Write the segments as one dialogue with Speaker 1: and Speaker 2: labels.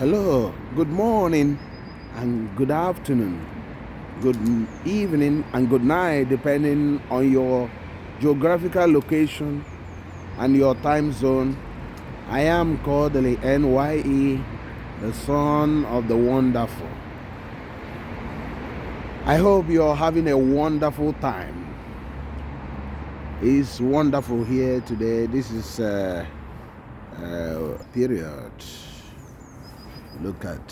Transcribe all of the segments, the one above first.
Speaker 1: Hello, good morning and good afternoon, good evening and good night, depending on your geographical location and your time zone. I am Kodili-nye, the son of the wonderful. I hope you're having a wonderful time. It's wonderful here today. This is period. Look at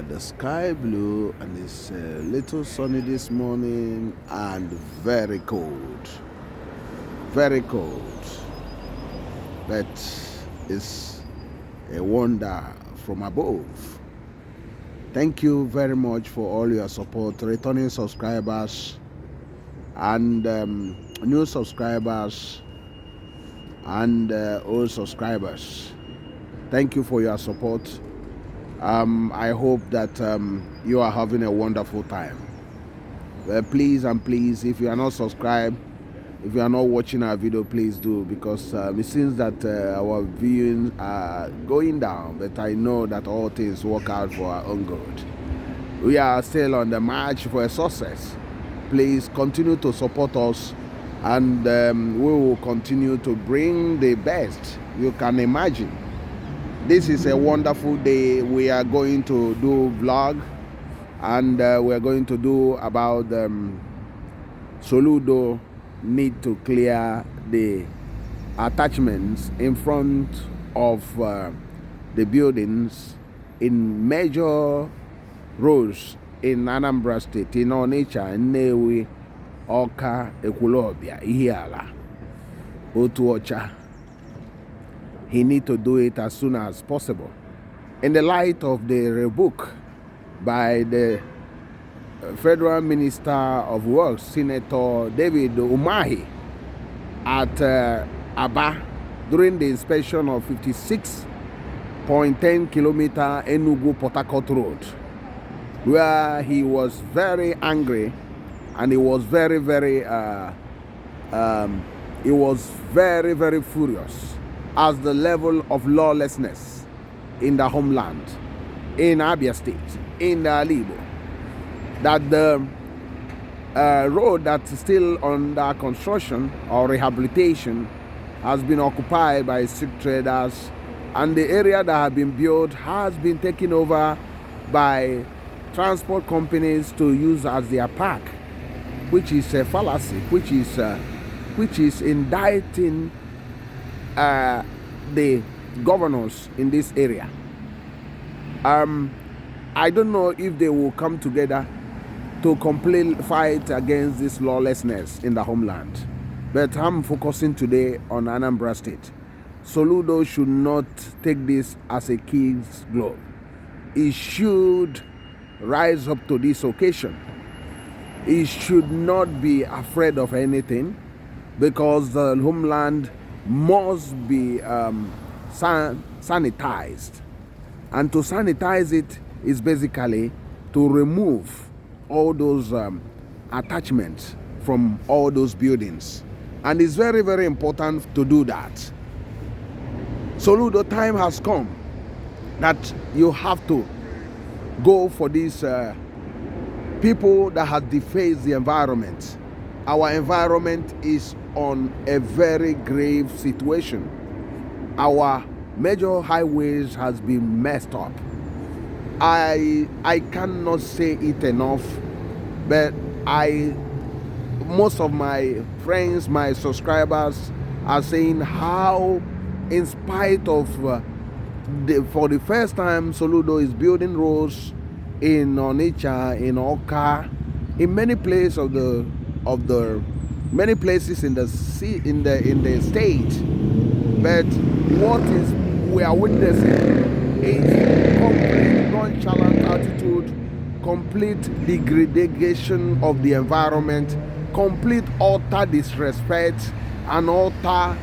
Speaker 1: the sky blue, and it's a little sunny this morning and very cold, but it's a wonder from above. Thank you very much for all your support, returning subscribers and new subscribers and old subscribers. Thank you for your support. I hope that you are having a wonderful time. Please, if you are not subscribed, if you are not watching our video, please do, because it seems that our viewings are going down, but I know that all things work out for our own good. We are still on the march for a success. Please continue to support us, and we will continue to bring the best you can imagine. This is a wonderful day. We are going to do vlog, and we are going to do about Soludo need to clear the attachments in front of the buildings in major roads in Anambra State, in Onitsha, Nnewi, Awka, Ihiala, Otuocha. He need to do it as soon as possible. In the light of the rebuke by the Federal Minister of Works, Senator David Umahi, at Aba during the inspection of 56.10 kilometer Enugu-Port Harcourt Road, where he was very angry, and he was very furious as the level of lawlessness in the homeland, in Abia State, in the Alibo, that the road that's still under construction or rehabilitation has been occupied by street traders, and the area that had been built has been taken over by transport companies to use as their park, which is a fallacy, which is indicting the governors in this area. I don't know if they will come together to complete fight against this lawlessness in the homeland, but I'm focusing today on Anambra State. Soludo should not take this as a kid's glove. He should rise up to this occasion. He should not be afraid of anything, because the homeland must be sanitized, and to sanitize it is basically to remove all those attachments from all those buildings, and it's very important to do that. Soludo, time has come that you have to go for these people that have defaced the environment. Our environment is on a very grave situation. Our major highways has been messed up. I cannot say it enough, but most of my friends, my subscribers are saying how, in spite of for the first time, Soludo is building roads in Onitsha, in Awka, in many places many places in the state, but what is we are witnessing is complete nonchalant attitude, complete degradation of the environment, complete utter disrespect and utter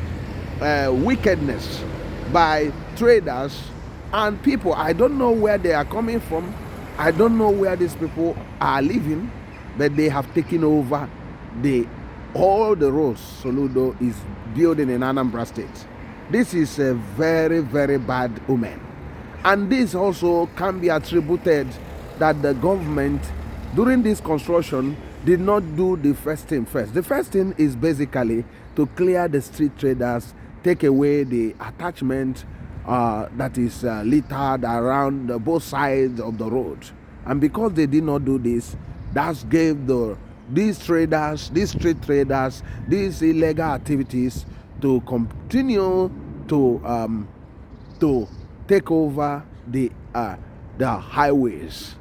Speaker 1: wickedness by traders and people. I don't know where they are coming from. I don't know where these people are living, but they have taken over all the roads Soludo is building in Anambra State. This is a very, very bad omen. And this also can be attributed that the government during this construction did not do the first thing first. The first thing is basically to clear the street traders, take away the attachment that is littered around both sides of the road. And because they did not do this, that gave these traders, these street traders, these illegal activities to continue to take over the highways.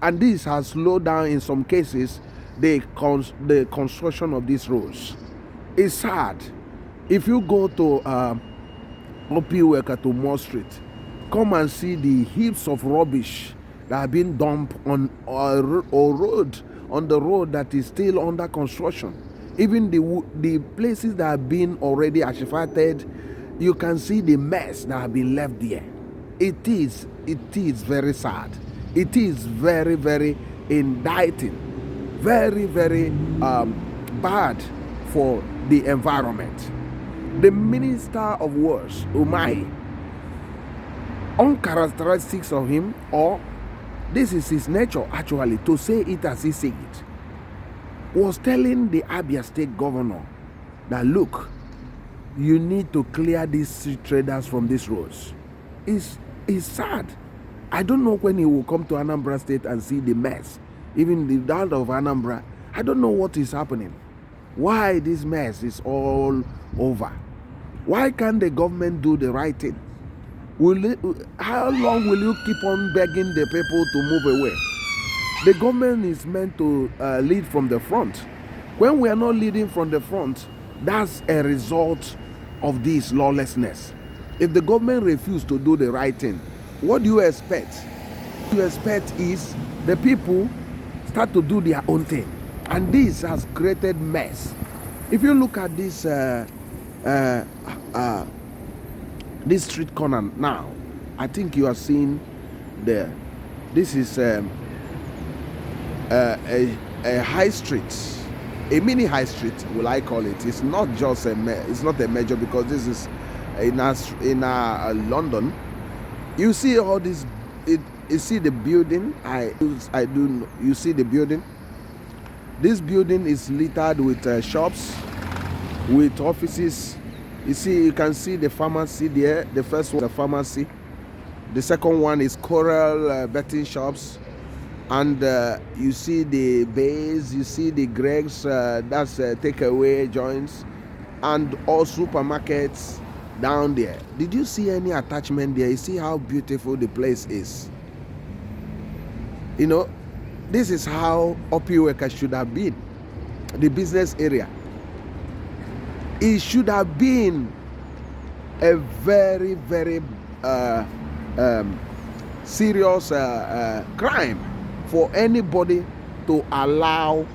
Speaker 1: And this has slowed down in some cases the construction of these roads. It's sad. If you go to Opiweka to Moore Street, come and see the heaps of rubbish that have been dumped on the road that is still under construction. Even the places that have been already asphalted, you can see the mess that have been left there. It is very sad. It is very, very indicting, very, very bad for the environment. The Minister of Works, Umahi, uncharacteristics of him, or this is his nature actually, to say it as he said it, was telling the Abia State Governor that, look, you need to clear these street traders from these roads. It's sad. I don't know when he will come to Anambra State and see the mess. Even the land of Anambra, I don't know what is happening. Why this mess is all over? Why can't the government do the right thing? How long will you keep on begging the people to move away? The government is meant to lead from the front. When we are not leading from the front, that's a result of this lawlessness. If the government refuses to do the right thing, what do you expect? What you expect is the people start to do their own thing. And this has created mess. If you look at this this street corner now, I think you are seeing there. This is a high street, a mini high street, will I call it? It's not just it's not a major, because this is in London. You see all this. You see the building. You see the building. This building is littered with shops, with offices. You can see the pharmacy there. The first one is a pharmacy. The second one is Coral betting shops. And you see the bays, you see the Greg's, that's takeaway joints, and all supermarkets down there. Did you see any attachment there? You see how beautiful the place is. You know, this is how Opiweka should have been, the business area. It should have been a very, very serious crime for anybody to allow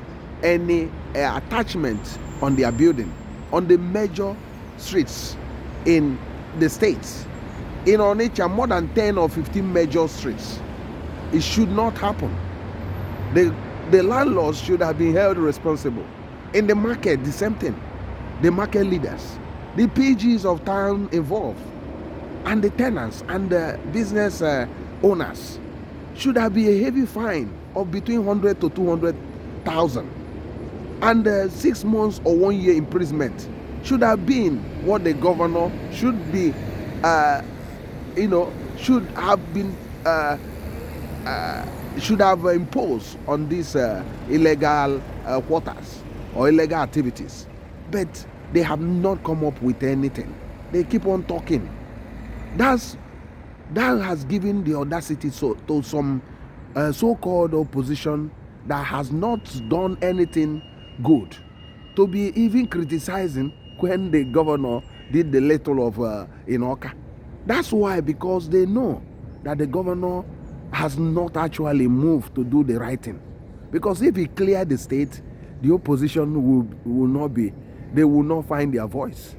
Speaker 1: any attachment on their building, on the major streets in the states. In Onitsha, more than 10 or 15 major streets. It should not happen. The landlords should have been held responsible. In the market, the same thing. The market leaders, the PGs of town involved, and the tenants and the business owners should have been a heavy fine of between 100 to 200,000, and 6 months or 1 year imprisonment should have been what the governor should be, should have imposed on these illegal quarters or illegal activities. But they have not come up with anything. They keep on talking. That has given the audacity to some so-called opposition that has not done anything good to be even criticizing when the governor did the little of in Awka. That's why, because they know that the governor has not actually moved to do the right thing. Because if he cleared the state, the opposition will not be. They will not find their voice.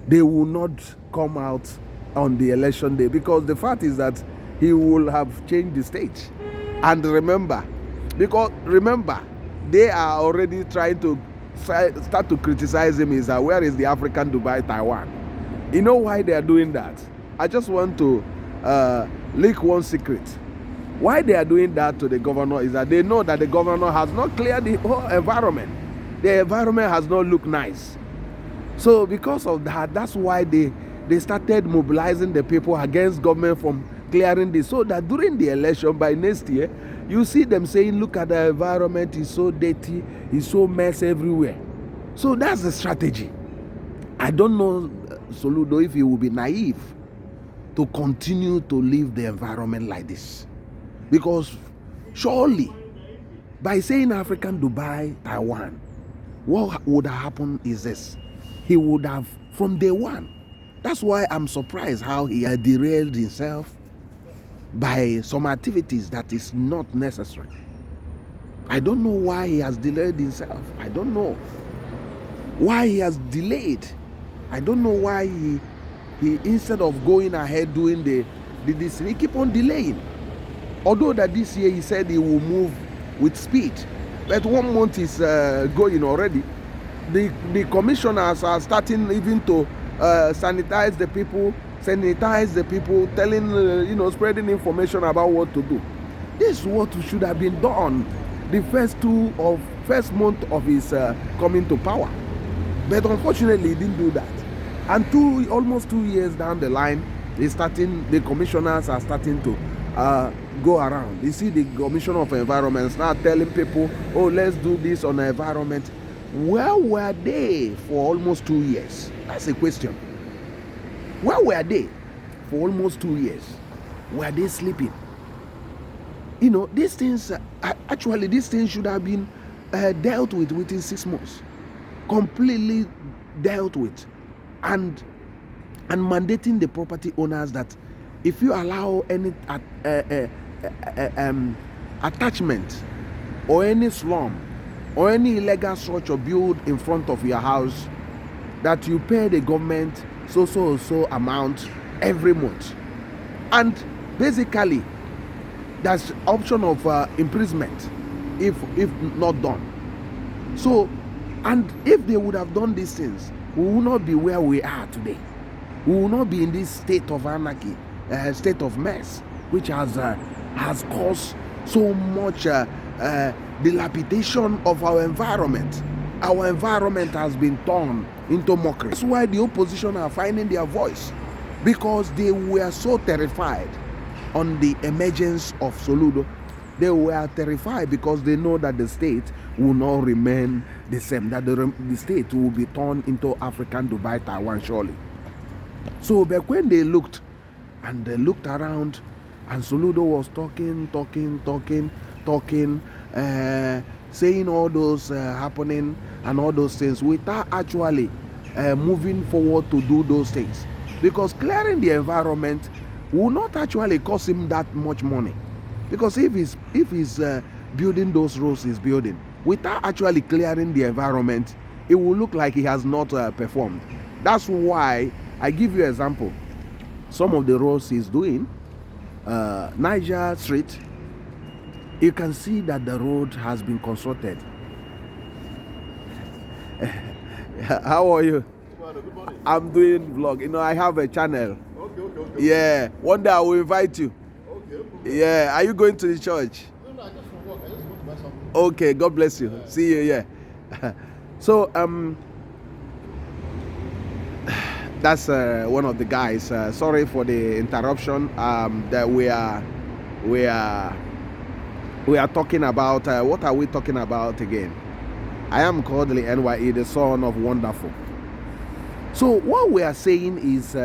Speaker 1: They will not come out on the election day, because the fact is that he will have changed the state. And remember, they are already trying to start to criticize him. Is that where is the African Dubai, Taiwan? You know why they are doing that? I just want to leak one secret. Why they are doing that to the governor is that they know that the governor has not cleared the whole environment. The environment has not looked nice. So because of that, that's why they started mobilizing the people against government from clearing this. So that during the election by next year, you see them saying, look at the environment, it's so dirty, it's so mess everywhere. So that's the strategy. I don't know, Soludo, if he will be naive to continue to leave the environment like this. Because surely, by saying African Dubai, Taiwan, what would have happened is this. He would have, from day one, that's why I'm surprised how he had derailed himself by some activities that is not necessary. I don't know why he has delayed himself. I don't know why he has delayed. I don't know why he instead of going ahead doing this, he keep on delaying. Although that this year he said he will move with speed, but 1 month is going already. The commissioners are starting even to sanitize the people, telling, spreading information about what to do. This is what should have been done the first month of his coming to power. But unfortunately, he didn't do that. And almost 2 years down the line, the commissioners are starting to go around. You see the Commissioner of Environment now telling people, oh, let's do this on the environment. Where were they for almost 2 years? That's a question. Where were they for almost 2 years? Were they sleeping? These things, these things should have been dealt with within 6 months. Completely dealt with. And mandating the property owners that if you allow any attachment or any slum or any illegal structure built in front of your house, that you pay the government so amount every month. And basically, there's option of imprisonment if not done. So, and if they would have done these things, we will not be where we are today. We will not be in this state of anarchy, state of mess, which has caused so much dilapidation of our environment. Our environment has been turned into mockery. That's why the opposition are finding their voice, because they were so terrified on the emergence of Soludo. They were terrified because they know that the state will not remain the same, that the state will be turned into African Dubai, Taiwan, surely. So back when they looked, and they looked around, and Soludo was talking, saying all those happening and all those things without actually moving forward to do those things. Because clearing the environment will not actually cost him that much money. Because if he's building those roads he's building without actually clearing the environment, it will look like he has not performed. That's why I give you an example. Some of the roads he's doing, Niger Street, you can see that the road has been constructed. How are you?
Speaker 2: Good morning.
Speaker 1: I'm doing vlog. I have a channel.
Speaker 2: Okay.
Speaker 1: Yeah, one day I will invite you.
Speaker 2: Okay.
Speaker 1: Yeah, are you going to the church?
Speaker 2: No, I just from work. I just want to buy something.
Speaker 1: Okay, God bless you. See you. Yeah. So that's one of the guys. Sorry for the interruption. That we are talking about. What are we talking about again? I am Kodili-nye, the son of Wonderful. So what we are saying is,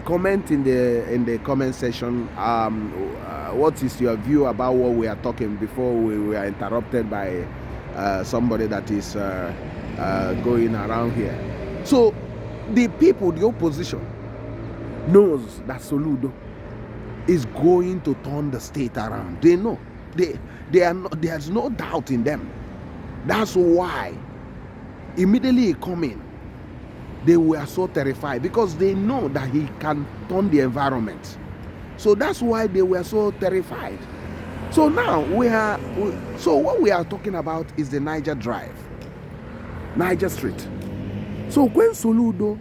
Speaker 1: comment in the comment section. What is your view about what we are talking before we were interrupted by somebody that is going around here? So the people, the opposition, knows that Soludo is going to turn the state around. They know. They are not, there's no doubt in them. That's why immediately he come in, they were so terrified, because they know that he can turn the environment. So that's why they were so terrified. So now so what we are talking about is the Niger Drive, Niger Street. So when Soludo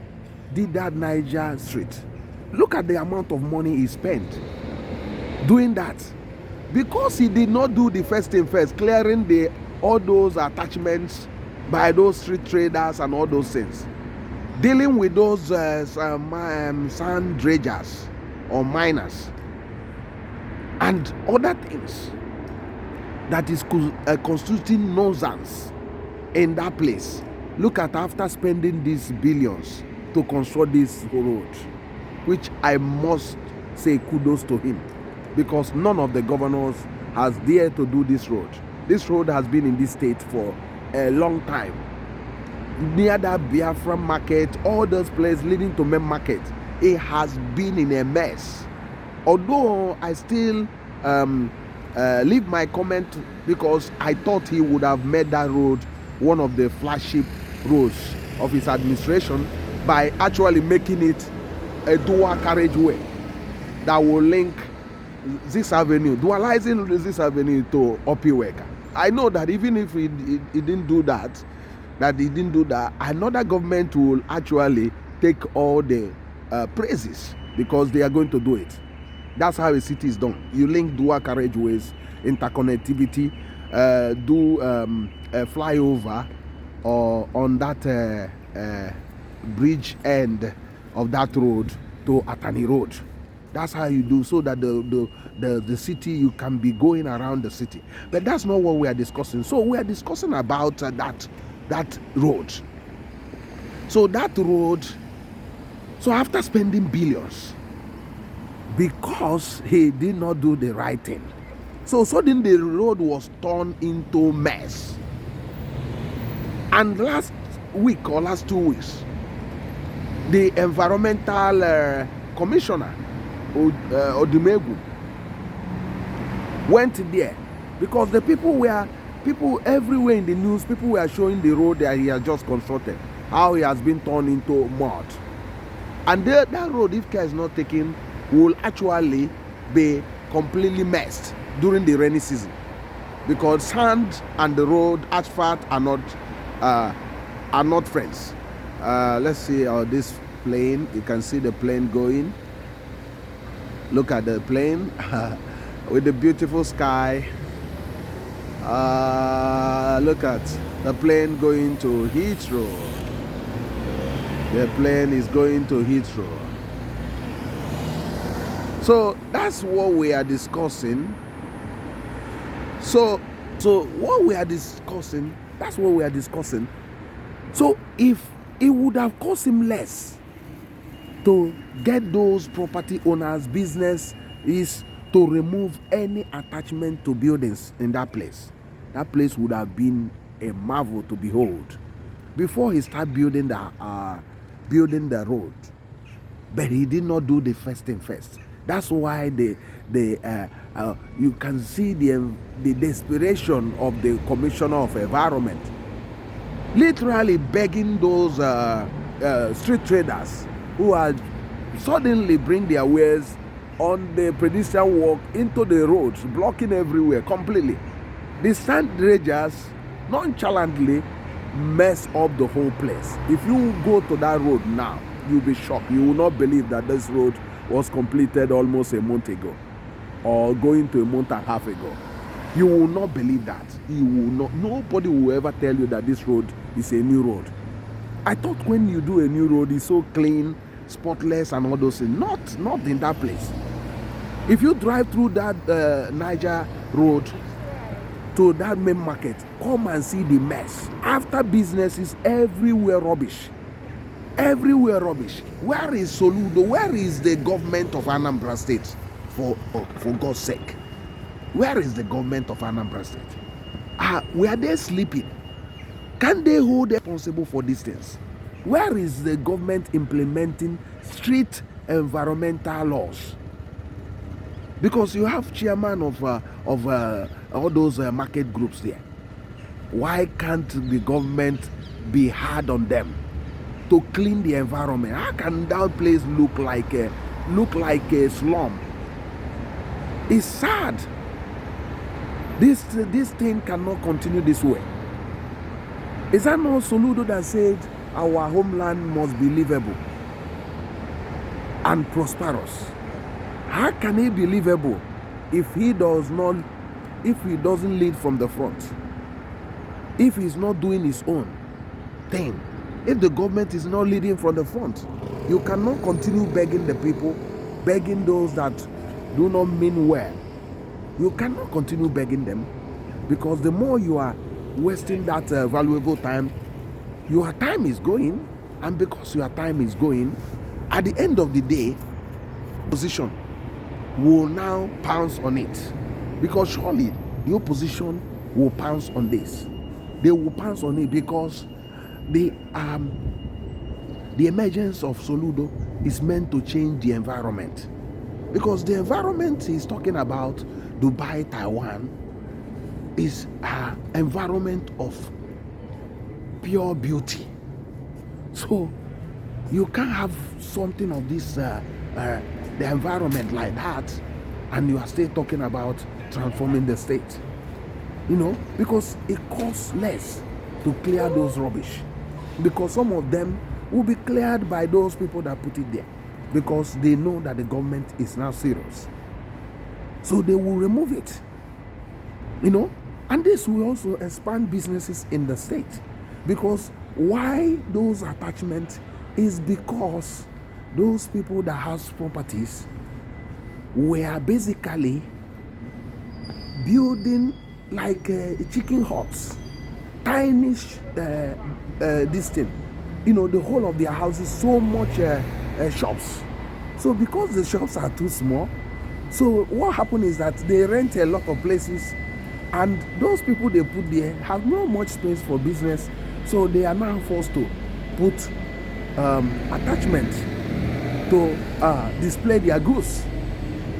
Speaker 1: did that Niger street. Look at the amount of money he spent doing that. Because he did not do the first thing first, clearing all those attachments by those street traders and all those things. Dealing with those sand dredgers or miners and other things that is constituting nuisance in that place. Look at, after spending these billions to construct this road, which I must say kudos to him, because none of the governors has dared to do this road. This road has been in this state for a long time. Near that Biafra market, all those places leading to main market, it has been in a mess. Although I still leave my comment, because I thought he would have made that road one of the flagship roads of his administration by actually making it a dual carriageway that will link this avenue, dualizing this avenue to Opiweka. I know that even if he didn't do that, another government will actually take all the praises, because they are going to do it. That's how a city is done. You link dual carriageways, interconnectivity, do a flyover or on that bridge end of that road to Atani Road. That's how you do, so that the city, you can be going around the city. But that's not what we are discussing. So we are discussing about that road. So that road, so after spending billions, because he did not do the right thing, so suddenly the road was turned into mess. And last week or last 2 weeks, the environmental commissioner Odimegwu went there, because the people everywhere in the news, people were showing the road that he has just constructed, how he has been turned into mud. And that road, if care is not taken, will actually be completely messed during the rainy season, because sand and the road, asphalt, are not friends. Let's see this plane. You can see the plane going. Look at the plane with the beautiful sky. Look at the plane going to Heathrow. The plane is going to Heathrow. So that's what we are discussing. So what we are discussing, that's what we are discussing. So if it would have cost him less to get those property owners' business is to remove any attachment to buildings in that place would have been a marvel to behold before he started building the road. But he did not do the first thing first. That's why you can see the desperation of the Commissioner of Environment, literally begging those street traders who are suddenly bring their wares on the pedestrian walk into the roads, blocking everywhere completely. The sand dredgers nonchalantly mess up the whole place. If you go to that road now, you'll be shocked. You will not believe that this road was completed almost a month ago, or going to a month and a half ago. You will not believe that. You will not. Nobody will ever tell you that this road is a new road. I thought when you do a new road, it's so clean, spotless, and all those things. Not in that place. If you drive through that Niger road to that main market, come and see the mess. After businesses, everywhere rubbish. Everywhere rubbish. Where is Soludo? Where is the government of Anambra State? For God's sake. Where is the government of Anambra State? Were they sleeping? Can they hold responsible for these things? Where is the government implementing strict environmental laws? Because you have chairman of all those market groups there. Why can't the government be hard on them to clean the environment? How can that place look like a slum? It's sad. This thing cannot continue this way. Is that not Soludo that said our homeland must be livable? and prosperous. How can he be livable if he doesn't lead from the front? If he's not doing his own thing, if the government is not leading from the front, you cannot continue begging the people, begging those that do not mean well. You cannot continue begging them, because the more you are wasting that valuable time, your time is going, and because your time is going, at the end of the day, opposition will now pounce on it, because surely the opposition will pounce on this. They will pounce on it because the emergence of Soludo is meant to change the environment, because the environment he's talking about, Dubai, Taiwan, is an environment of pure beauty. So you can't have something of this the environment like that, and you are still talking about transforming the state, because it costs less to clear those rubbish, because some of them will be cleared by those people that put it there, because they know that the government is now serious, so they will remove it, and this will also expand businesses in the state. Because why those attachments is because those people that have properties were basically building like chicken huts, tiny this thing, the whole of their houses, so much shops. So because the shops are too small, so what happened is that they rent a lot of places, and those people they put there have not much space for business. So they are now forced to put attachment to display their goods.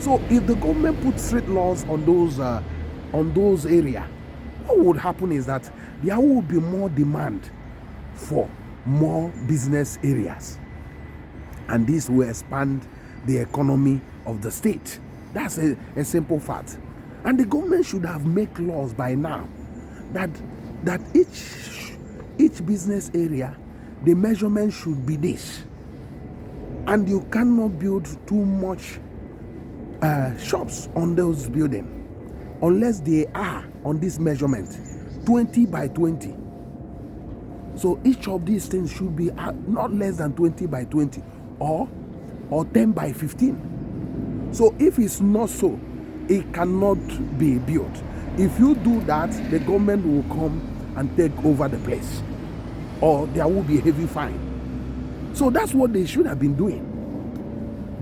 Speaker 1: So if the government puts strict laws on those areas, what would happen is that there will be more demand for more business areas, and this will expand the economy of the state. That's a simple fact. And the government should have made laws by now that each business area, the measurement should be this, and you cannot build too much shops on those buildings unless they are on this measurement, 20 by 20. So each of these things should be not less than 20 by 20 or 10 by 15. So if it's not so, it cannot be built. If you do that, the government will come and take over the place, or there will be a heavy fine. So that's what they should have been doing.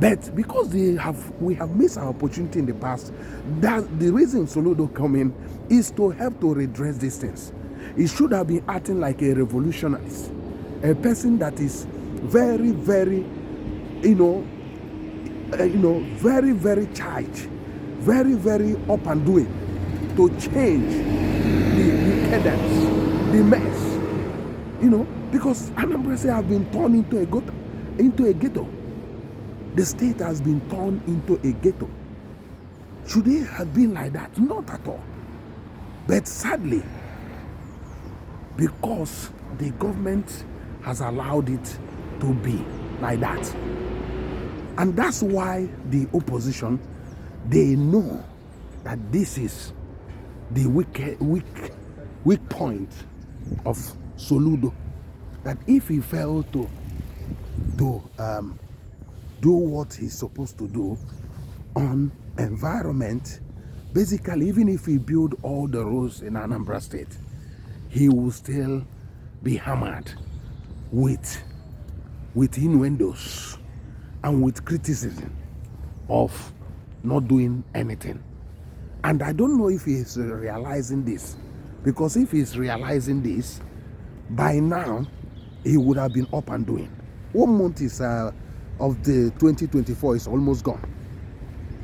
Speaker 1: But because we have missed our opportunity in the past, that the reason Soludo come in is to help to redress these things. It should have been acting like a revolutionist, a person that is very, very, very, very charged, very, very up and doing to change the decadence, the mess, because Anambra State have been turned into a ghetto. The state has been turned into a ghetto. Should it have been like that? Not at all. But sadly, because the government has allowed it to be like that, and that's why the opposition, they know that this is the weak point of Soludo, that if he failed to do what he's supposed to do on environment, basically, even if he build all the roads in Anambra State, he will still be hammered with innuendos and with criticism of not doing anything. And I don't know if he's realizing this, because if he's realizing this, by now he would have been up and doing. 1 month is of the 2024 is almost gone,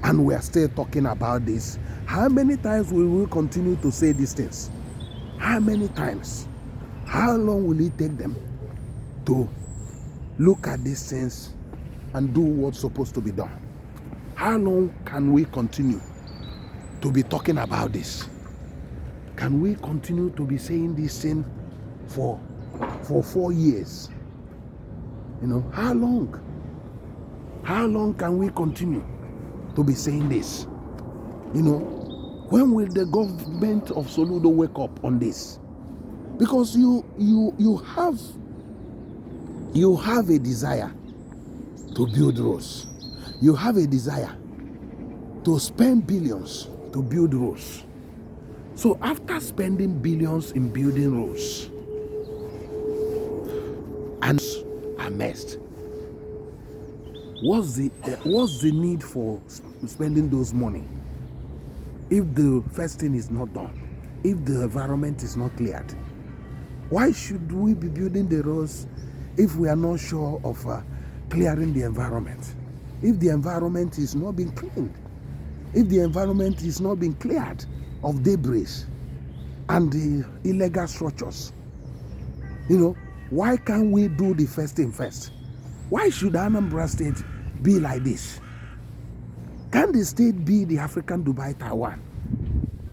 Speaker 1: and we are still talking about this. How many times will we continue to say these things? How many times? How long will it take them to look at these things and do what's supposed to be done? How long can we continue to be talking about this? Can we continue to be saying this thing for 4 years? How long? How long can we continue to be saying this? You know, when will the government of Soludo wake up on this? Because you have a desire to build roads. You have a desire to spend billions to build roads. So after spending billions in building roads, and are messed, what's the need for spending those money if the first thing is not done, if the environment is not cleared? Why should we be building the roads if we are not sure of clearing the environment? If the environment is not being cleaned, if the environment is not being cleared of debris and the illegal structures, you know, why can't we do the first thing first? Why should Anambra State be like this? Can the state be the African Dubai Taiwan?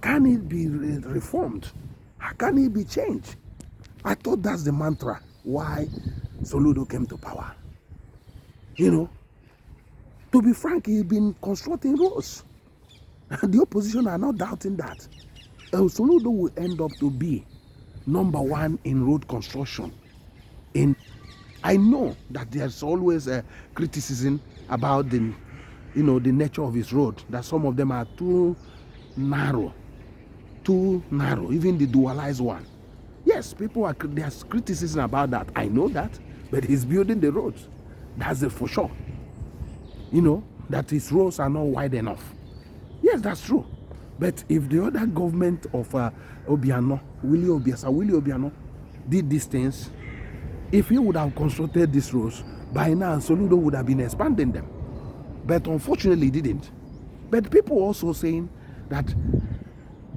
Speaker 1: Can it be reformed? How can it be changed? I thought that's the mantra why Soludo came to power. You know, to be frank, he's been constructing roads. The opposition are not doubting that. Soludo will end up to be #1 in road construction. I know that there's always a criticism about the nature of his road, that some of them are too narrow, even the dualized one. Yes, there's criticism about that. I know that, but he's building the roads. That's it for sure. You know, that his roads are not wide enough. Yes, that's true. But if the other government of Willie Obiano, did these things, if he would have constructed these roads, by now Soludo would have been expanding them. But unfortunately, he didn't. But people also saying that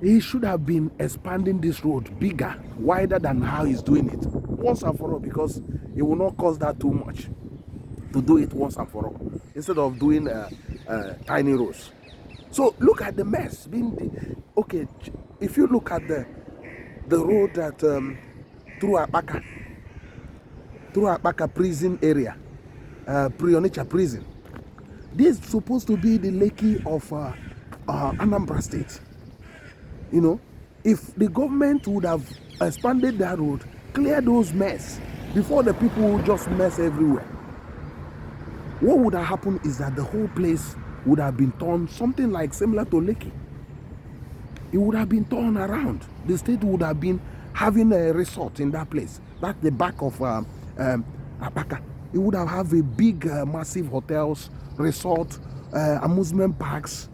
Speaker 1: he should have been expanding this road bigger, wider than how he's doing it, once and for all, because it will not cost that too much to do it once and for all, instead of doing tiny roads. So look at the mess. Okay, if you look at the road that through Awka prison area, Onitsha prison, this is supposed to be the Lekki of Anambra State. You know, if the government would have expanded that road, clear those mess before the people would just mess everywhere, what would have happened is that the whole place would have been torn, something like similar to Lekki. It would have been torn around. The state would have been having a resort in that place. That's the back of Awka. It would have a big, massive hotels, resort, amusement parks,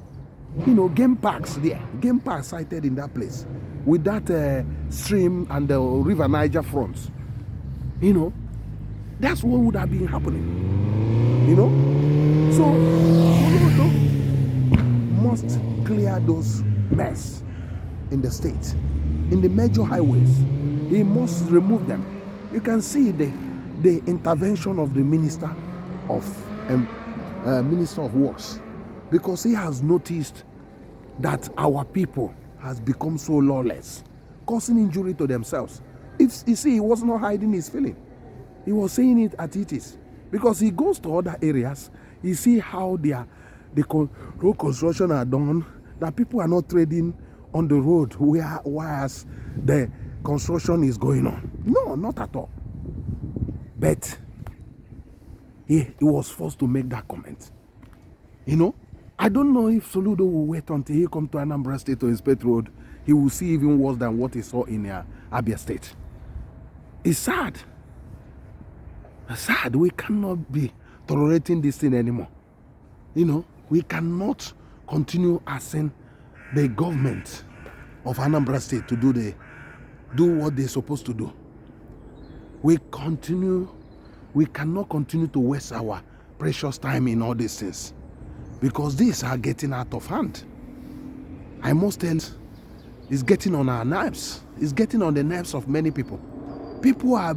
Speaker 1: you know, game parks there. Game parks sited in that place with that stream and the River Niger fronts. You know, that's what would have been happening. You know, so Soludo must clear those mess in the state, in the major highways. He must remove them. You can see the intervention of the Minister of Works, because he has noticed that our people has become so lawless, causing injury to themselves. If you see, he was not hiding his feeling. He was saying it as it is, because he goes to other areas. You see how the road construction are done, that people are not trading on the road whereas the construction is going on. No, not at all. But he was forced to make that comment. You know, I don't know if Soludo will wait until he come to Anambra State to inspect road. He will see even worse than what he saw in Abia State. It's sad. It's sad. We cannot be tolerating this thing anymore. You know, we cannot continue asking the government of Anambra State to do what they're supposed to do. We cannot continue to waste our precious time in all these things, because these are getting out of hand. I must tell you, it's getting on our nerves. It's getting on the nerves of many people. People are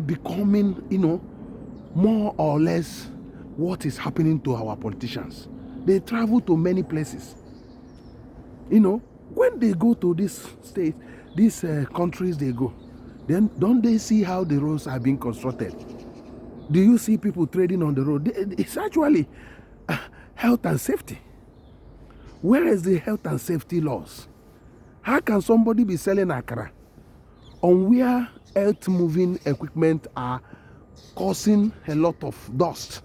Speaker 1: becoming, more or less what is happening to our politicians. They travel to many places. When they go to this state, these countries they go, then don't they see how the roads are being constructed? Do you see people trading on the road? It's actually health and safety. Where is the health and safety laws? How can somebody be selling akara on where earth moving equipment are causing a lot of dust?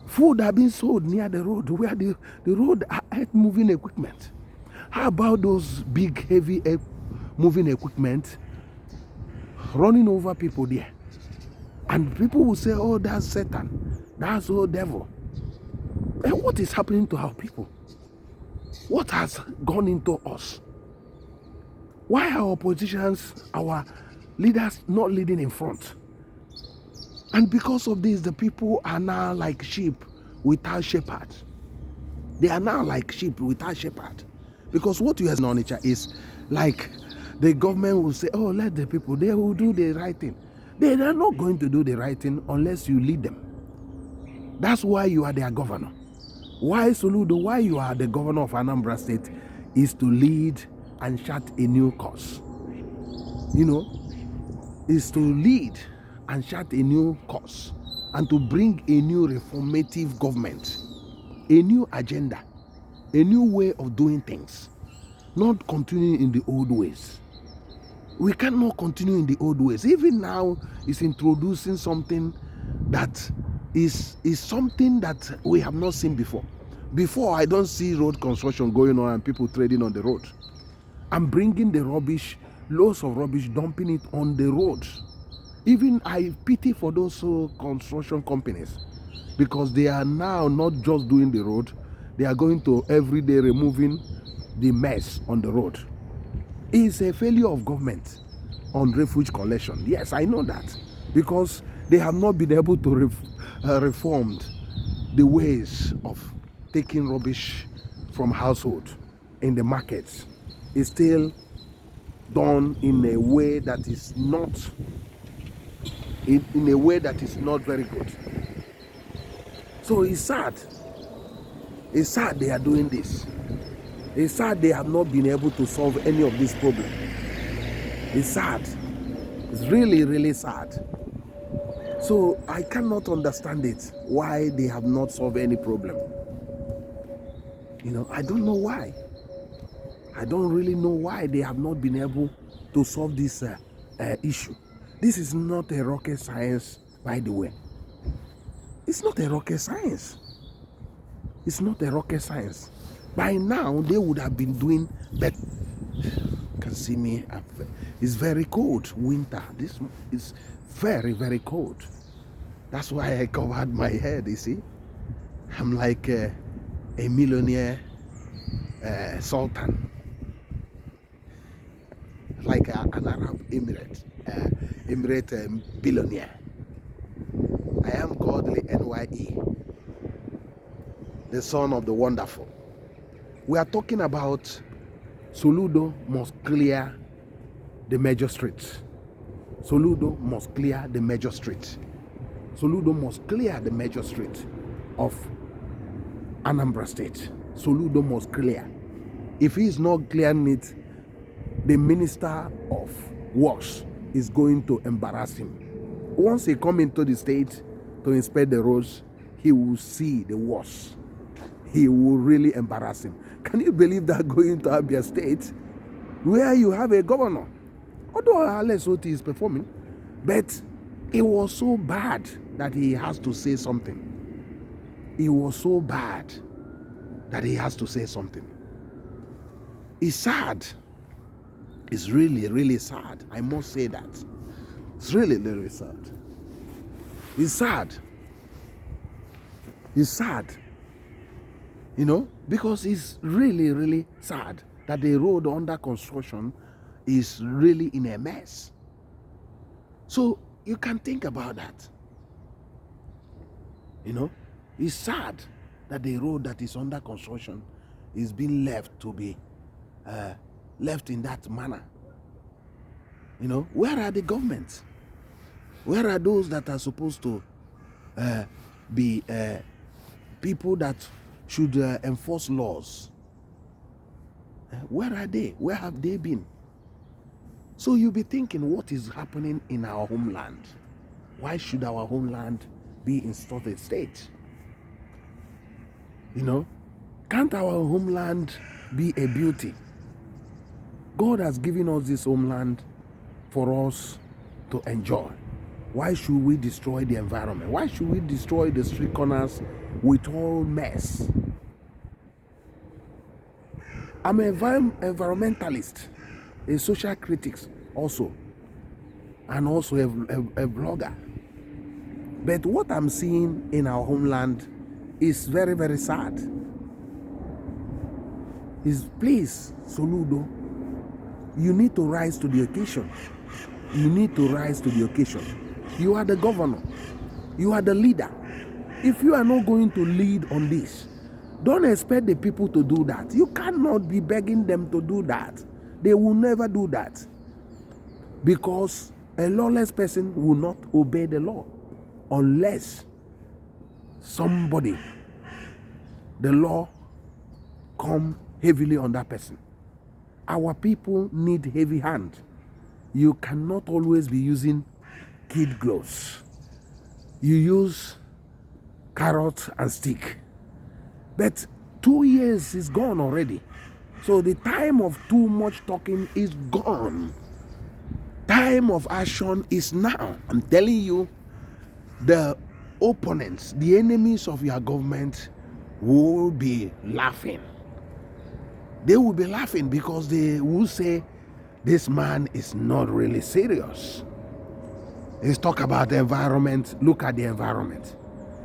Speaker 1: Food are being sold near the road where the road are earth moving equipment. How about those big heavy earth moving equipment running over people there? And people will say, oh, that's Satan, that's the devil. And what is happening to our people? What has gone into us? Why are our politicians, our leaders not leading in front? And because of this, the people are now like sheep without shepherd. They are now like sheep without shepherd. Because what you have in Onitsha is like the government will say, oh, let the people, they will do the right thing. They are not going to do the right thing unless you lead them. That's why you are their governor. Why Soludo, why you are the governor of Anambra State is to lead and chart a new course. You know, is to lead and chart a new course and to bring a new reformative government, a new agenda, a new way of doing things, not continuing in the old ways. We cannot continue in the old ways. Even now, it's introducing something that is something that we have not seen before. Before, I don't see road construction going on and people trading on the road. I'm bringing the rubbish, loads of rubbish, dumping it on the road. Even I pity for those construction companies because they are now not just doing the road, they are going to every day removing the mess on the road. It's a failure of government on refuge collection. Yes, I know that because they have not been able to reform the ways of taking rubbish from household in the markets. It's still done in a way that is not in a way that is not very good. So it's sad. It's sad they are doing this. It's sad they have not been able to solve any of these problems. It's sad. It's really, really sad. So I cannot understand it, why they have not solved any problem. You know, I don't know why. I don't really know why they have not been able to solve this issue. This is not a rocket science, by the way. It's not a rocket science. It's not a rocket science. By now, they would have been doing better. You can see me. It's very cold. Winter. This is very, very cold. That's why I covered my head, you see. I'm like a millionaire sultan. Like an Arab Emirate billionaire. I am Kodili-nye, the son of the wonderful. We are talking about Soludo must clear the major streets. Soludo must clear the major street. Soludo must clear the major street of Anambra State. Soludo must clear. If he is not clearing it, the Minister of Works is going to embarrass him. Once he comes into the state to inspect the roads, he will see the worst. He will really embarrass him. Can you believe that going to Abia State, where you have a governor? Although Alex Oti is performing, but it was so bad that he has to say something. It was so bad that he has to say something. It's sad. It's really, really sad. I must say that. It's really, really sad. It's sad. It's sad. You know, because it's really, really sad that the road under construction is really in a mess. So you can think about that. You know, it's sad that the road that is under construction is being left to be left in that manner. You know, where are the governments? Where are those that are supposed to be people that should enforce laws? Where are they? Where have they been? So you'll be thinking, what is happening in our homeland? Why should our homeland be in such a state? You know, can't our homeland be a beauty? God has given us this homeland for us to enjoy. Why should we destroy the environment? Why should we destroy the street corners with all mess? I'm an environmentalist, a social critic also, and also a blogger. But what I'm seeing in our homeland is very, very sad. Please, Soludo, you need to rise to the occasion. You need to rise to the occasion. You are the governor. You are the leader. If you are not going to lead on this, don't expect the people to do that. You cannot be begging them to do that. They will never do that. Because a lawless person will not obey the law unless somebody, the law, come heavily on that person. Our people need heavy hand. You cannot always be using kid gloves. You use carrot and stick. But 2 years is gone already. So the time of too much talking is gone. Time of action is now. I'm telling you, the opponents, the enemies of your government will be laughing. They will be laughing because they will say, this man is not really serious. Let's talk about the environment. Look at the environment.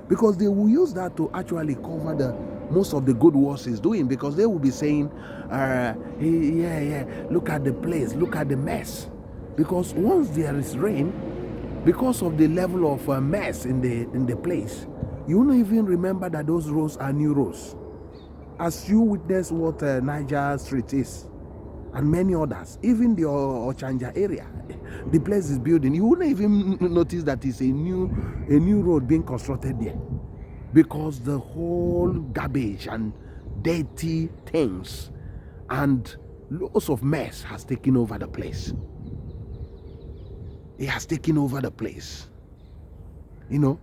Speaker 1: Because they will use that to actually cover most of the good works he's doing, because they will be saying, look at the place, look at the mess. Because once there is rain, because of the level of mess in the place, you won't even remember that those roads are new roads. As you witness what Niger Street is, and many others, even the Ochanja area, the place is building. You wouldn't even notice that it's a new road being constructed there, because the whole garbage and dirty things and lots of mess has taken over the place. It has taken over the place. You know,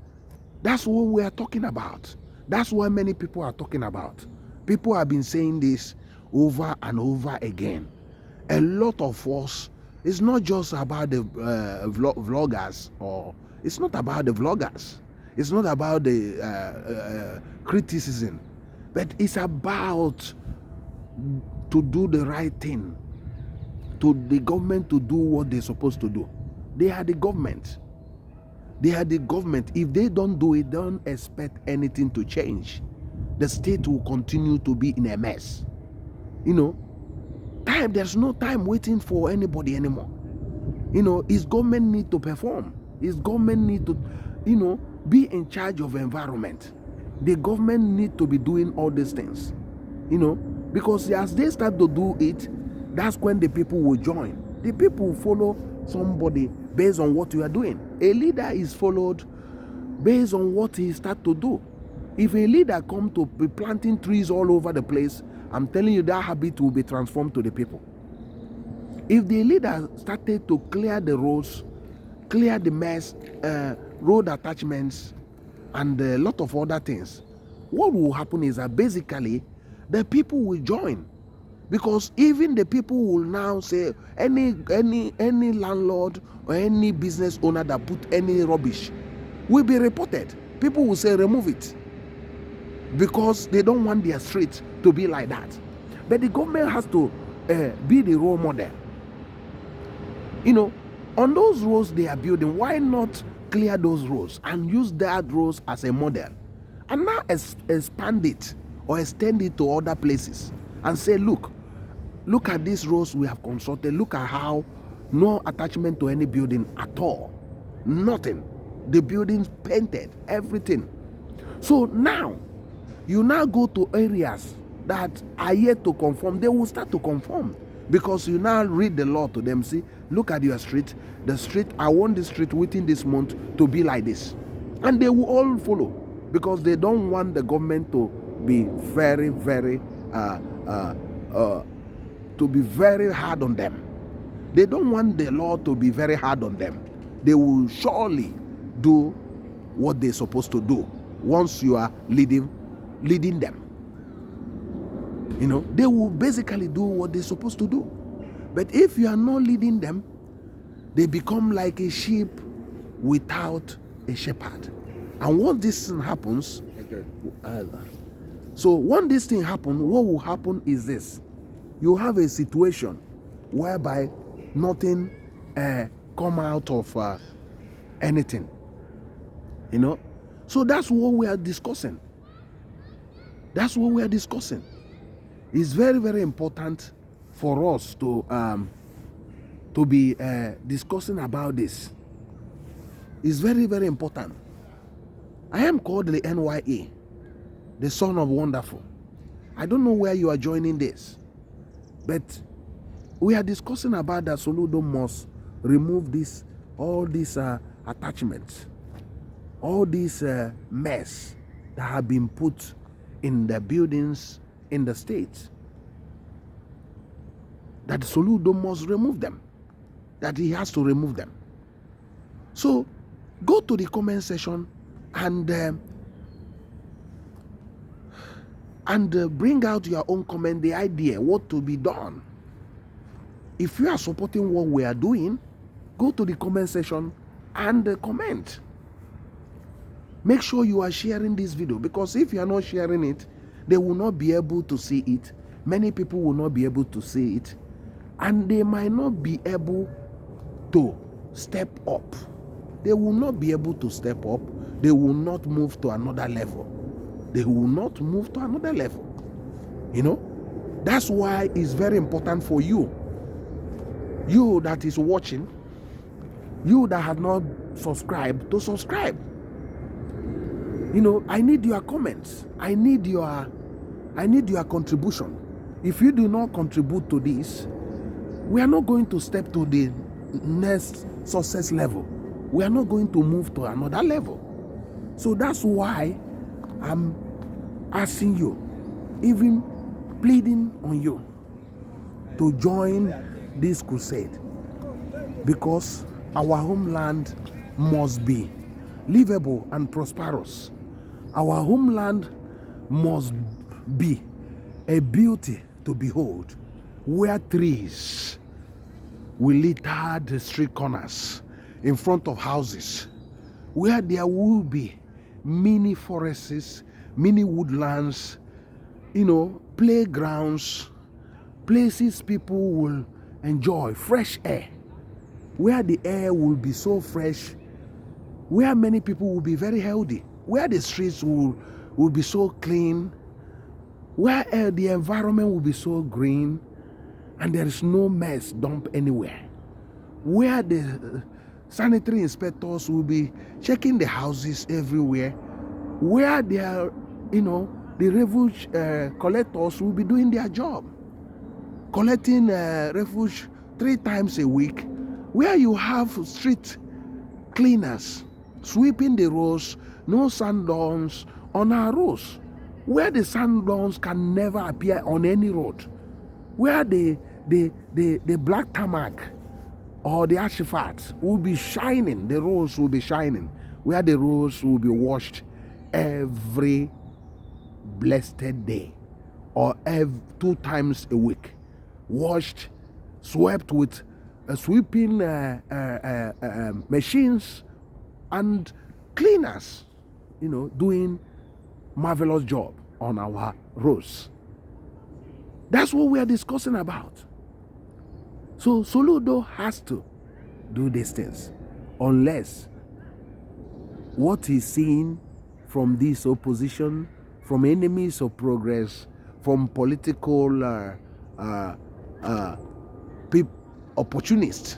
Speaker 1: that's what we are talking about. That's what many people are talking about. People have been saying this over and over again. A lot of us, it's not just about the vloggers, or it's not about the vloggers. It's not about the criticism, but it's about to do the right thing, to the government to do what they're supposed to do. They are the government. They are the government. If they don't do it, don't expect anything to change. The state will continue to be in a mess. You know, there's no time waiting for anybody anymore. You know, his government need to perform. His government need to, you know, be in charge of environment. The government need to be doing all these things. You know, because as they start to do it, that's when the people will join. The people will follow somebody based on what you are doing. A leader is followed based on what he start to do. If a leader come to be planting trees all over the place, I'm telling you, that habit will be transformed to the people. If the leader started to clear the roads, clear the mess, road attachments, and a lot of other things, what will happen is that basically the people will join. Because even the people will now say, any landlord or any business owner that put any rubbish will be reported. People will say, remove it, because they don't want their street to be like that. But the government has to be the role model. You know, on those roads they are building, why not clear those roads and use that roads as a model, and now expand it or extend it to other places and say, look at these roads we have constructed. Look at how no attachment to any building at all. Nothing. The buildings painted, everything. So now, you now go to areas that are yet to conform. They will start to conform, because you now read the law to them. See, look at your street. The street, I want the street within this month to be like this. And they will all follow, because they don't want the government to be very, very to be very hard on them. They don't want the law to be very hard on them. They will surely do what they're supposed to do. Once you are leading them, they will basically do what they're supposed to do. But if you are not leading them, they become like a sheep without a shepherd. And once this thing happens, so when this thing happens, what will happen is this: you have a situation whereby nothing come out of anything. So that's what we are discussing. It's very, very important for us to be discussing about this. It's very, very important. I am Kodili-nye, the son of wonderful. I don't know where you are joining this, but we are discussing about that Soludo must remove all these attachments, all these mess that have been put in the buildings in the state. That Soludo must remove them, that he has to remove them. So go to the comment section and bring out your own comment, the idea, what to be done. If you are supporting what we are doing, go to the comment section and comment. Make sure you are sharing this video, because if you are not sharing it, they will not be able to see it. Many people will not be able to see it, and they might not be able to step up. They will not be able to step up. They will not move to another level. That's why it's very important for you that is watching, you that have not subscribed, to subscribe. I need your comments. I need your contribution. If you do not contribute to this, we are not going to step to the next success level. We are not going to move to another level. So that's why I'm asking you, even pleading on you, to join this crusade, because our homeland must be livable and prosperous. Our homeland must be a beauty to behold, where trees will litter the street corners in front of houses, where there will be mini forests, mini woodlands, playgrounds, places people will enjoy fresh air, where the air will be so fresh, where many people will be very healthy, where the streets will be so clean, where the environment will be so green and there is no mess dumped anywhere, where the sanitary inspectors will be checking the houses everywhere, where the refuge collectors will be doing their job, collecting refuge 3 times a week, where you have street cleaners sweeping the roads, no sand dunes on our roads, where the sand dunes can never appear on any road, where the black tarmac or the asphalt will be shining, the roads will be shining, where the roads will be washed every blessed day, or 2 times a week, washed, swept with sweeping machines and cleaners, doing marvelous job on our roads. That's what we are discussing about. So Soludo has to do these things, unless what he's seeing from this opposition, from enemies of progress, from political opportunists,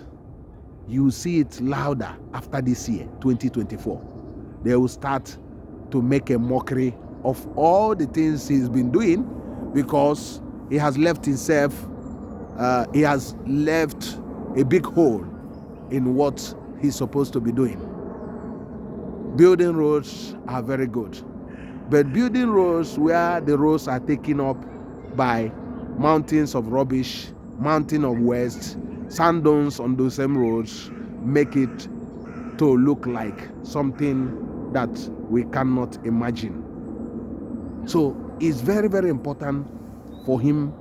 Speaker 1: you see it louder after this year, 2024. They will start to make a mockery of all the things he's been doing, because he has left himself, he has left a big hole in what he's supposed to be doing. Building roads are very good, but building roads where the roads are taken up by mountains of rubbish, mountain of waste, sand dunes on those same roads, make it to look like something that we cannot imagine. So it's very, very important for him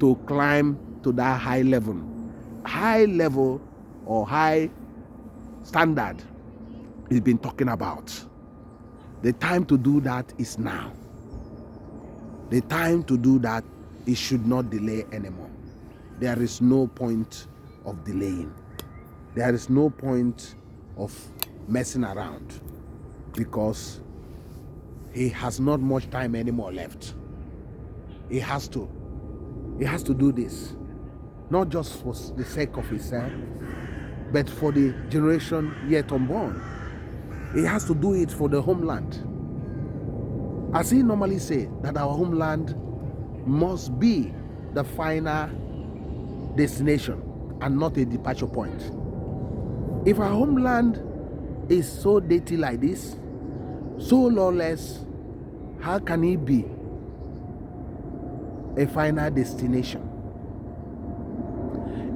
Speaker 1: to climb to that high level or high standard he's been talking about. The time to do that is now. The time to do that, it should not delay anymore. There is no point of delaying. There is no point of messing around, because he has not much time anymore left. He has to do this, not just for the sake of himself, but for the generation yet unborn. He has to do it for the homeland. As he normally say, that our homeland must be the final destination and not a departure point. If our homeland is so dirty like this, so lawless, how can it be a final destination?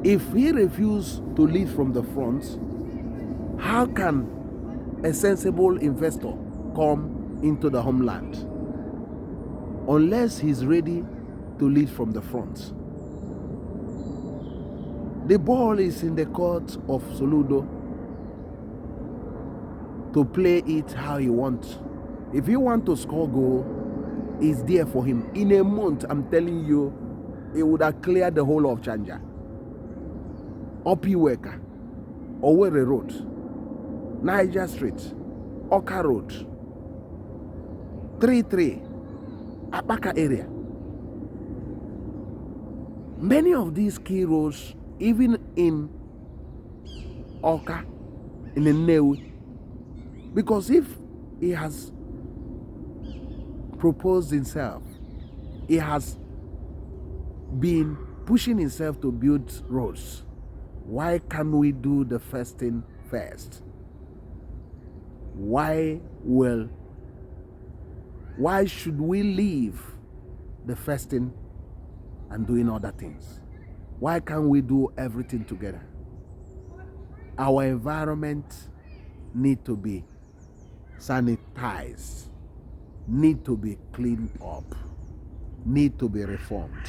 Speaker 1: If he refuses to lead from the front, how can a sensible investor come into the homeland unless he's ready to lead from the front? The ball is in the court of Soludo to play it how he wants. If he wants to score goal, it's there for him. In a month, I'm telling you, he would have cleared the whole of Chanja. Opiweka, Owerri Road, Niger Street, Awka Road, 33, Abaka area. Many of these key roads, even in Awka, in Nnewi, because if he has proposed himself, he has been pushing himself to build roads, why can't we do the first thing first? Why should we leave the first thing and doing other things? Why can't we do everything together? Our environment need to be sanitized, need to be cleaned up, need to be reformed.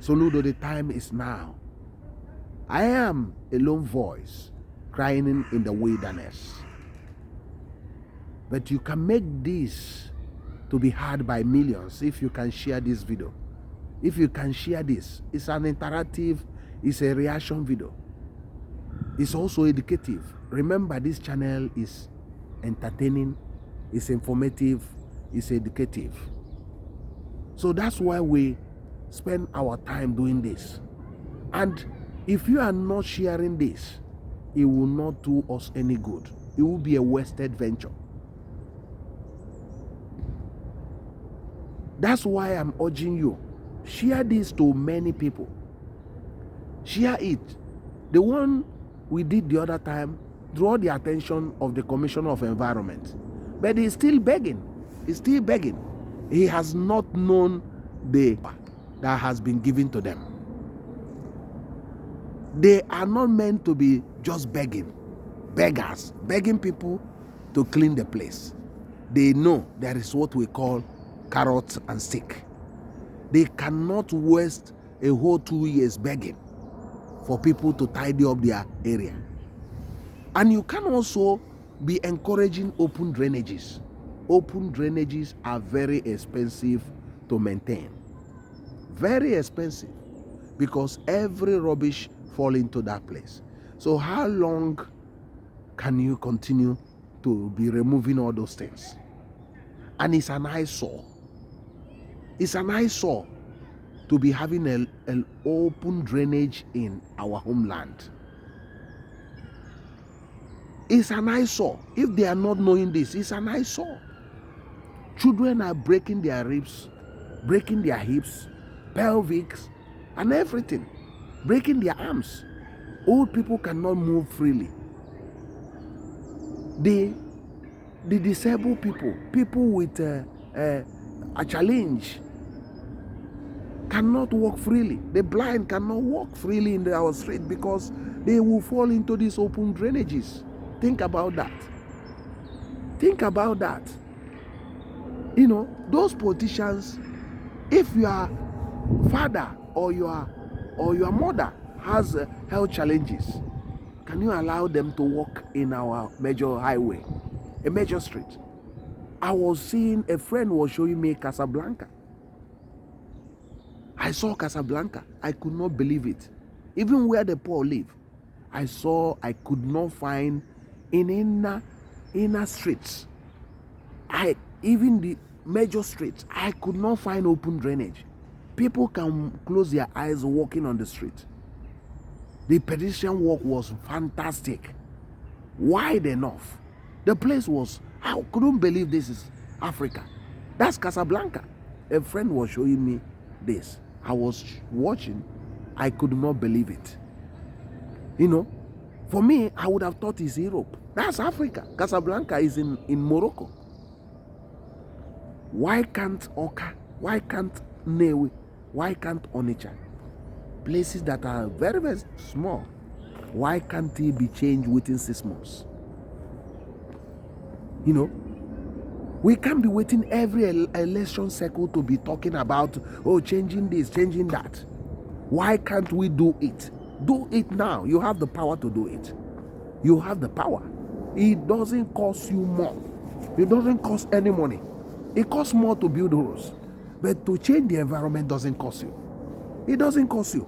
Speaker 1: Soludo, the time is now. I am a lone voice crying in the wilderness. But you can make this to be heard by millions if you can share this video. If you can share this, it's an interactive, it's a reaction video. It's also educative. Remember, this channel is entertaining, it's informative, it's educative. So that's why we spend our time doing this. And if you are not sharing this, it will not do us any good. It will be a wasted venture. That's why I'm urging you, share this to many people. Share it. The one we did the other time, draw the attention of the Commissioner of Environment. But he's still begging. He's still begging. He has not known the that has been given to them. They are not meant to be just begging. Beggars. Begging people to clean the place. They know there is what we call carrot and stick. They cannot waste a whole 2 years begging for people to tidy up their area. And you can also be encouraging open drainages. Open drainages are very expensive to maintain. Very expensive, because every rubbish fall into that place. So how long can you continue to be removing all those things? And it's an eyesore. It's an eyesore to be having an open drainage in our homeland. It's an eyesore. If they are not knowing this, it's an eyesore. Children are breaking their ribs, breaking their hips, pelvics, and everything, breaking their arms. Old people cannot move freely. The disabled people, people with a challenge, cannot walk freely. The blind cannot walk freely in our street because they will fall into these open drainages. Think about that. Think about that. You know, those politicians, if your father or your mother has health challenges, can you allow them to walk in our major highway, a major street? I was seeing, a friend was showing me Casablanca. I saw Casablanca. I could not believe it. Even where the poor live, I could not find in inner streets. Even the major streets, I could not find open drainage. People can close their eyes walking on the street. The pedestrian walk was fantastic, wide enough. The place was, I couldn't believe this is Africa. That's Casablanca. A friend was showing me this. I was watching. I could not believe it. You know, for me, I would have thought it's Europe. That's Africa. Casablanca is in Morocco. Why can't Awka? Why can't Nnewi? Why can't Onitsha? Places that are very, very small. Why can't it be changed within 6 months? You know, we can't be waiting every election cycle to be talking about, oh, changing this, changing that. Why can't we do it? Do it now. You have the power to do it. You have the power. It doesn't cost you more. It doesn't cost any money. It costs more to build roads. But to change the environment doesn't cost you. It doesn't cost you.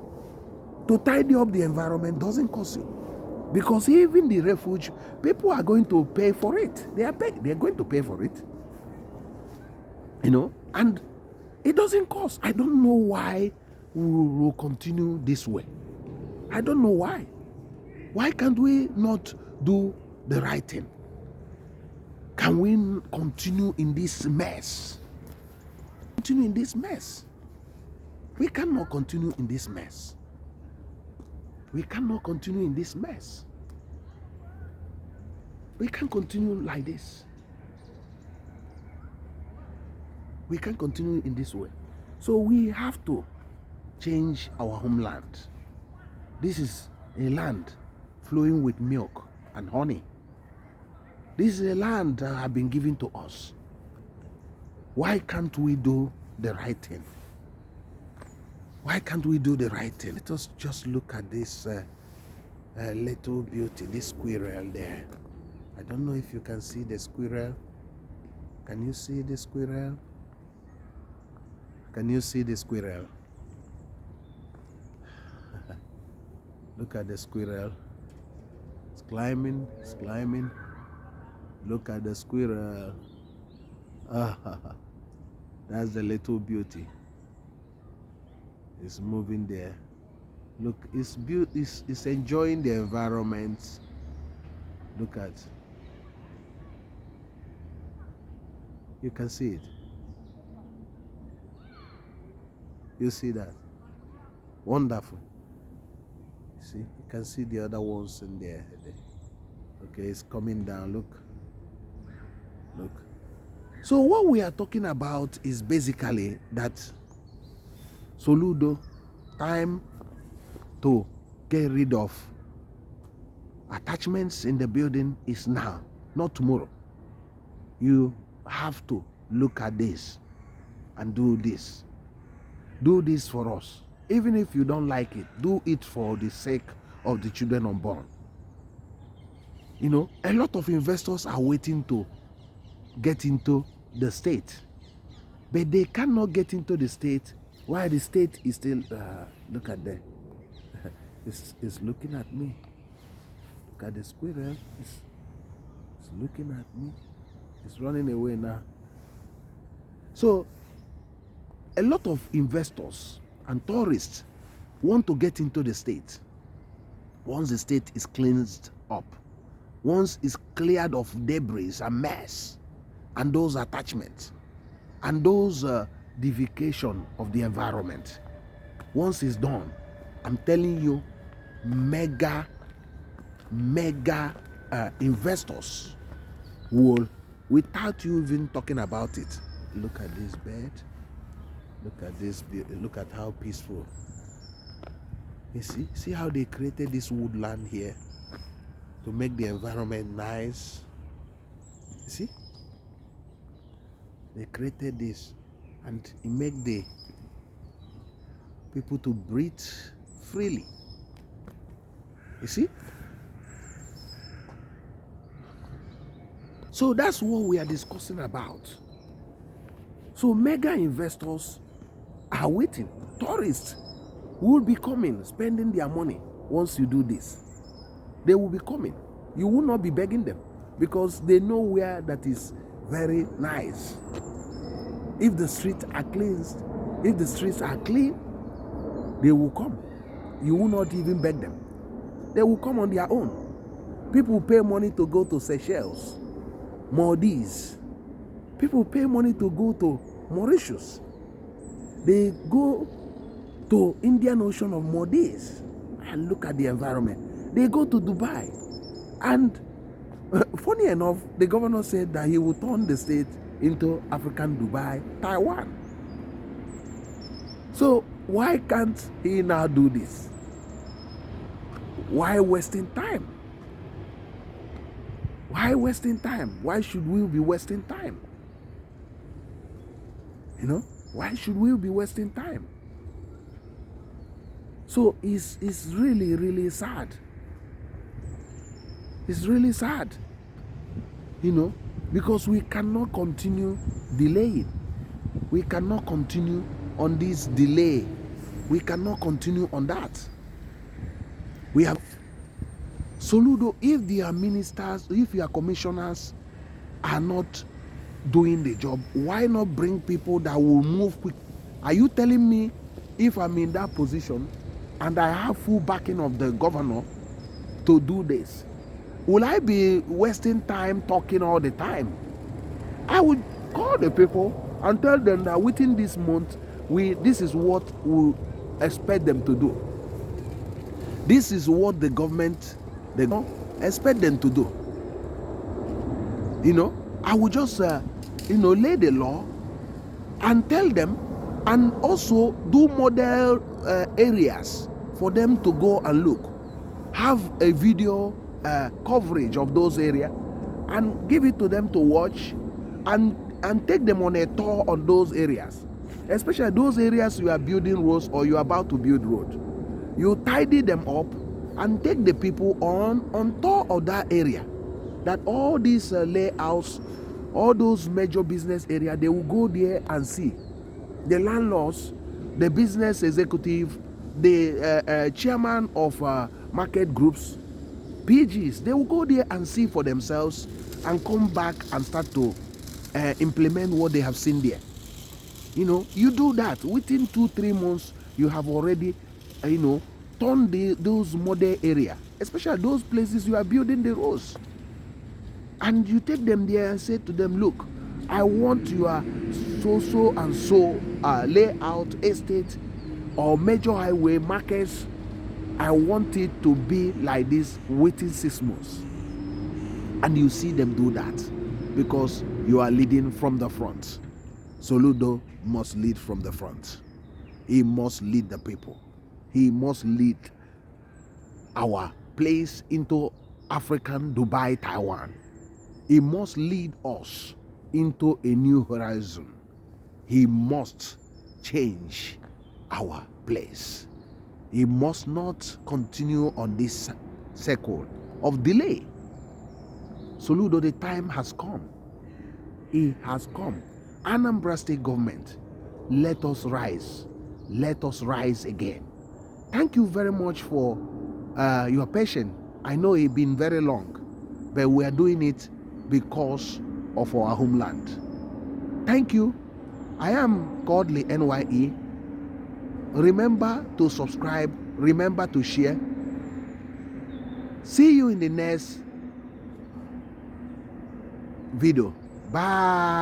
Speaker 1: To tidy up the environment doesn't cost you. Because even the refuge, people are going to pay for it. They are going to pay for it. You know, and it doesn't cost. I don't know why we will continue this way. I don't know why. Why can't we not do the right thing? Can we continue in this mess? Continue in this mess. We cannot continue in this mess. We cannot continue in this mess. We can't continue like this. We can't continue in this way. So we have to change our homeland. This is a land flowing with milk and honey. This is a land that has been given to us. Why can't we do the right thing? Why can't we do the right thing? Let us just look at this little beauty, this squirrel there. I don't know if you can see the squirrel. Can you see the squirrel? Can you see the squirrel? Look at the squirrel. It's climbing, it's climbing. Look at the squirrel. That's the little beauty. It's moving there. Look, it's enjoying the environment. Look at. You can see it. You see that? Wonderful. See, you can see the other ones in there. Okay, it's coming down. Look. Look. So what we are talking about is basically that Soludo, time to get rid of attachments in the building is now, not tomorrow. You have to look at this and do this. Do this for us. Even if you don't like it, do it for the sake of the children unborn. You know, a lot of investors are waiting to get into the state, but they cannot get into the state while the state is still, look at that. It's looking at me. Look at the squirrel. It's looking at me. It's running away now. So, a lot of investors and tourists want to get into the state. Once the state is cleansed up, once it's cleared of debris and mess, and those attachments, and those devication of the environment, once it's done, I'm telling you, mega investors will, without you even talking about it. Look at this bed. Look at this. Look at how peaceful. You see how they created this woodland here. to make the environment nice. You see? They created this and it make the people to breathe freely. You see? So that's what we are discussing about. So mega investors are waiting. Tourists will be coming, spending their money once you do this. They will be coming. You will not be begging them because they know where that is very nice. If the streets are cleansed, if the streets are clean, they will come. You will not even beg them. They will come on their own. People pay money to go to Seychelles, Maldives. People pay money to go to Mauritius. They go to Indian Ocean of Maldives and look at the environment. They go to Dubai. And funny enough, the governor said that he will turn the state into African Dubai, Taiwan. So why can't he now do this? Why wasting time? Why wasting time? Why should we be wasting time? You know, why should we be wasting time? So it's really, really sad. It's really sad, you know, because we cannot continue delaying. We cannot continue on this delay. We cannot continue on that. We have Soludo, if their ministers, if your commissioners are not doing the job, why not bring people that will move quick? Are you telling me if I'm in that position and I have full backing of the governor to do this, will I be wasting time talking all the time? I would call the people and tell them that within this month, this is what we expect them to do. This is what the government expect them to do. You know, I would just lay the law and tell them, and also do model areas for them to go and look. Have a video coverage of those areas and give it to them to watch, and take them on a tour on those areas, especially those areas you are building roads or you are about to build road. You tidy them up and take the people on tour of that area, that all these layouts, all those major business areas, they will go there and see. The landlords, the business executive, the chairman of market groups, PGs, they will go there and see for themselves and come back and start to implement what they have seen there. You know, you do that within 2-3 months, you have already turn those model area, especially those places you are building the roads, and you take them there and say to them, look, I want your so and so layout, estate or major highway markets. I want it to be like this within 6 months. And you see them do that because you are leading from the front. Soludo must lead from the front. He must lead the people. He must lead our place into African Dubai, Taiwan. He must lead us into a new horizon. He must change our place. He must not continue on this cycle of delay. Soludo, the time has come. It has come. Anambra State government, let us rise. Let us rise again. Thank you very much for your patience. I know it's been very long, but we are doing it because of our homeland. Thank you. I am Kodili-nye. Remember to subscribe. Remember to share. See you in the next video. Bye.